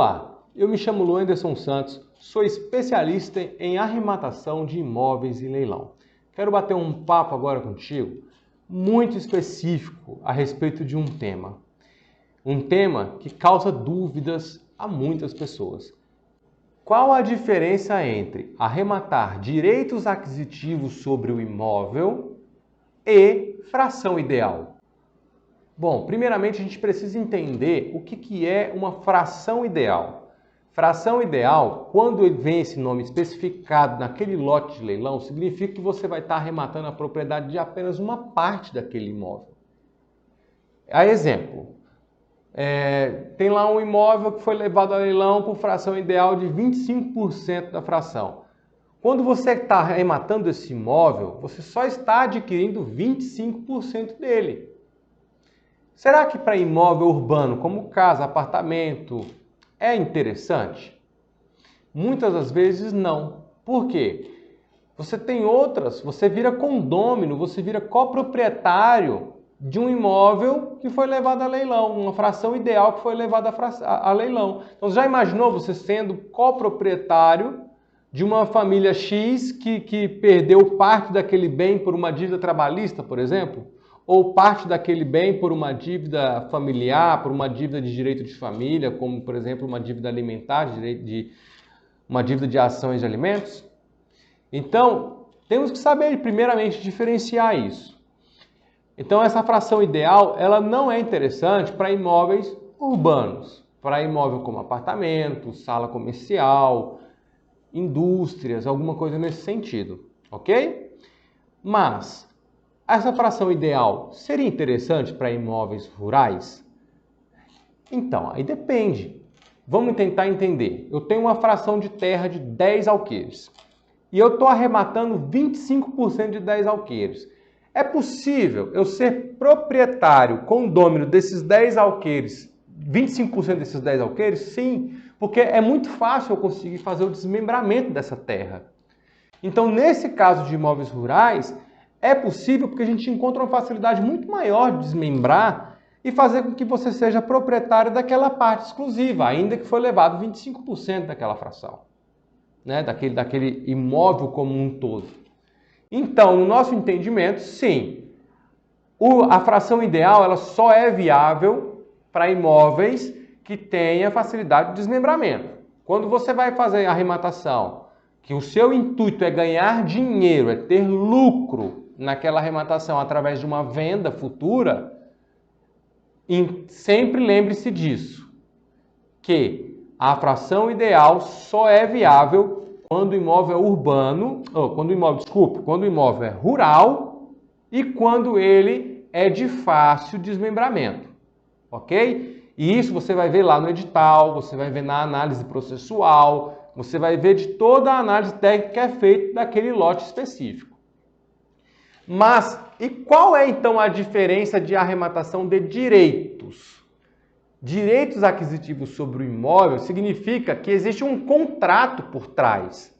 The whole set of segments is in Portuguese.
Olá, eu me chamo Luanderson Santos, sou especialista em arrematação de imóveis em leilão. Quero bater um papo agora contigo, muito específico a respeito de um tema. Um tema que causa dúvidas a muitas pessoas. Qual a diferença entre arrematar direitos aquisitivos sobre o imóvel e fração ideal? Bom, primeiramente a gente precisa entender o que é uma fração ideal. Fração ideal, quando vem esse nome especificado naquele lote de leilão, significa que você vai estar arrematando a propriedade de apenas uma parte daquele imóvel. A exemplo, tem lá um imóvel que foi levado a leilão por fração ideal de 25% da fração. Quando você está arrematando esse imóvel, você só está adquirindo 25% dele. Será que para imóvel urbano, como casa, apartamento, é interessante? Muitas das vezes não. Por quê? Você tem outras, você vira condômino, você vira coproprietário de um imóvel que foi levado a leilão, uma fração ideal que foi levada a leilão. Então, já imaginou você sendo coproprietário de uma família X que perdeu parte daquele bem por uma dívida trabalhista, por exemplo? Ou parte daquele bem por uma dívida familiar, por uma dívida de direito de família, como, por exemplo, uma dívida alimentar, uma dívida de ações de alimentos? Então, temos que saber, primeiramente, diferenciar isso. Então, essa fração ideal, ela não é interessante para imóveis urbanos, para imóvel como apartamento, sala comercial, indústrias, alguma coisa nesse sentido, ok? Mas essa fração ideal seria interessante para imóveis rurais? Então, aí depende. Vamos tentar entender. Eu tenho uma fração de terra de 10 alqueires e eu estou arrematando 25% de 10 alqueires. É possível eu ser proprietário, condômino desses 10 alqueires, 25% desses 10 alqueires? Sim, porque é muito fácil eu conseguir fazer o desmembramento dessa terra. Então, nesse caso de imóveis rurais, é possível porque a gente encontra uma facilidade muito maior de desmembrar e fazer com que você seja proprietário daquela parte exclusiva, ainda que foi levado 25% daquela fração, né? daquele imóvel como um todo. Então, no nosso entendimento, sim, a fração ideal ela só é viável para imóveis que tenha facilidade de desmembramento. Quando você vai fazer a arrematação, que o seu intuito é ganhar dinheiro, é ter lucro naquela arrematação através de uma venda futura, sempre lembre-se disso, que a fração ideal só é viável quando o imóvel é urbano, quando o imóvel é rural e quando ele é de fácil desmembramento, ok? E isso você vai ver lá no edital, você vai ver na análise processual, você vai ver de toda a análise técnica que é feita daquele lote específico. Mas, e qual é então a diferença de arrematação de direitos? Direitos aquisitivos sobre o imóvel significa que existe um contrato por trás.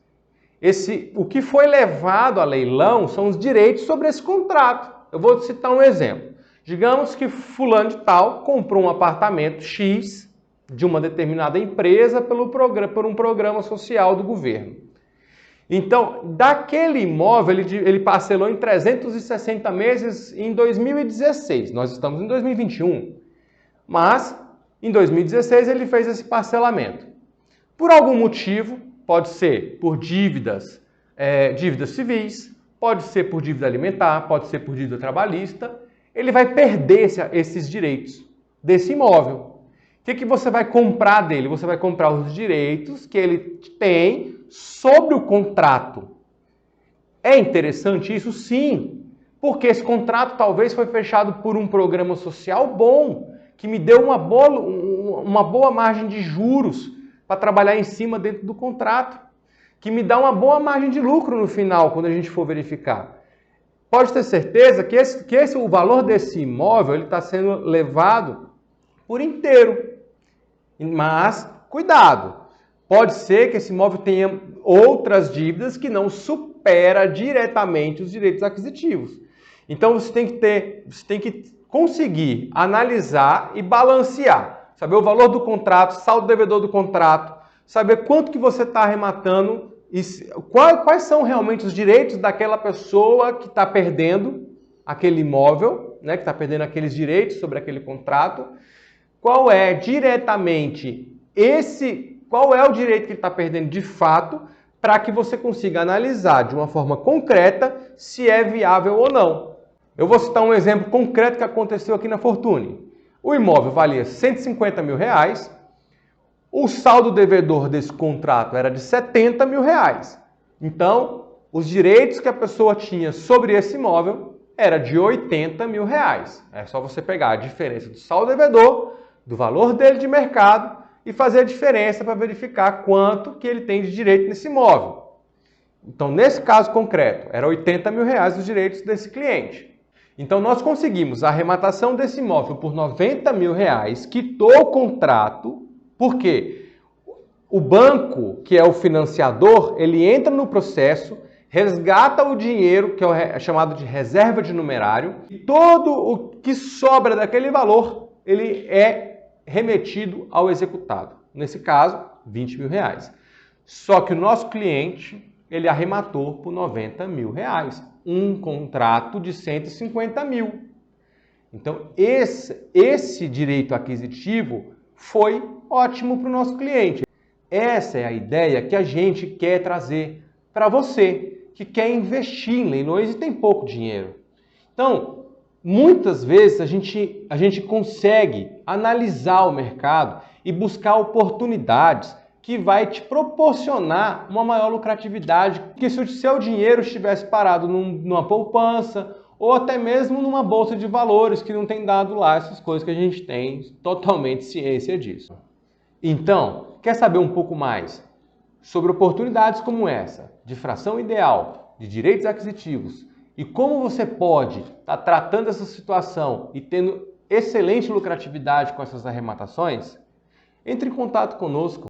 O que foi levado a leilão são os direitos sobre esse contrato. Eu vou citar um exemplo. Digamos que fulano de tal comprou um apartamento X de uma determinada empresa por um programa social do governo. Então, daquele imóvel, ele parcelou em 360 meses em 2016. Nós estamos em 2021. Mas, em 2016, ele fez esse parcelamento. Por algum motivo, pode ser por dívidas civis, pode ser por dívida alimentar, pode ser por dívida trabalhista, ele vai perder esses direitos desse imóvel. O que você vai comprar dele? Você vai comprar os direitos que ele tem sobre o contrato. É interessante isso? Sim, porque esse contrato talvez foi fechado por um programa social bom, que me deu uma boa margem de juros para trabalhar em cima dentro do contrato, que me dá uma boa margem de lucro no final, quando a gente for verificar. Pode ter certeza que o valor desse imóvel está sendo levado por inteiro. Mas, cuidado, pode ser que esse imóvel tenha outras dívidas que não supera diretamente os direitos aquisitivos. Então, você tem que conseguir analisar e balancear saber o valor do contrato, saldo devedor do contrato, saber quanto que você está arrematando e quais são realmente os direitos daquela pessoa que está perdendo aquele imóvel, né, que está perdendo aqueles direitos sobre aquele contrato, qual é diretamente qual é o direito que ele está perdendo de fato, para que você consiga analisar de uma forma concreta se é viável ou não. Eu vou citar um exemplo concreto que aconteceu aqui na Fortune. O imóvel valia 150 mil reais, o saldo devedor desse contrato era de 70 mil reais. Então, os direitos que a pessoa tinha sobre esse imóvel era de 80 mil reais. É só você pegar a diferença do saldo devedor, do valor dele de mercado e fazer a diferença para verificar quanto que ele tem de direito nesse imóvel. Então, nesse caso concreto, era 80 mil reais os direitos desse cliente. Então, nós conseguimos a arrematação desse imóvel por 90 mil reais, quitou o contrato, porque o banco, que é o financiador, ele entra no processo, resgata o dinheiro, que é chamado de reserva de numerário, e todo o que sobra daquele valor, ele é remetido ao executado. Nesse caso, 20 mil reais. Só que o nosso cliente, ele arrematou por 90 mil reais. Um contrato de 150 mil. Então, esse direito aquisitivo foi ótimo para o nosso cliente. Essa é a ideia que a gente quer trazer para você, que quer investir em leilões e tem pouco dinheiro. Então, muitas vezes a gente consegue analisar o mercado e buscar oportunidades que vai te proporcionar uma maior lucratividade que se o seu dinheiro estivesse parado numa poupança ou até mesmo numa bolsa de valores que não tem dado lá essas coisas que a gente tem totalmente ciência disso. Então, quer saber um pouco mais sobre oportunidades como essa, de fração ideal, de direitos aquisitivos, e como você pode estar tratando essa situação e tendo excelente lucratividade com essas arrematações? Entre em contato conosco.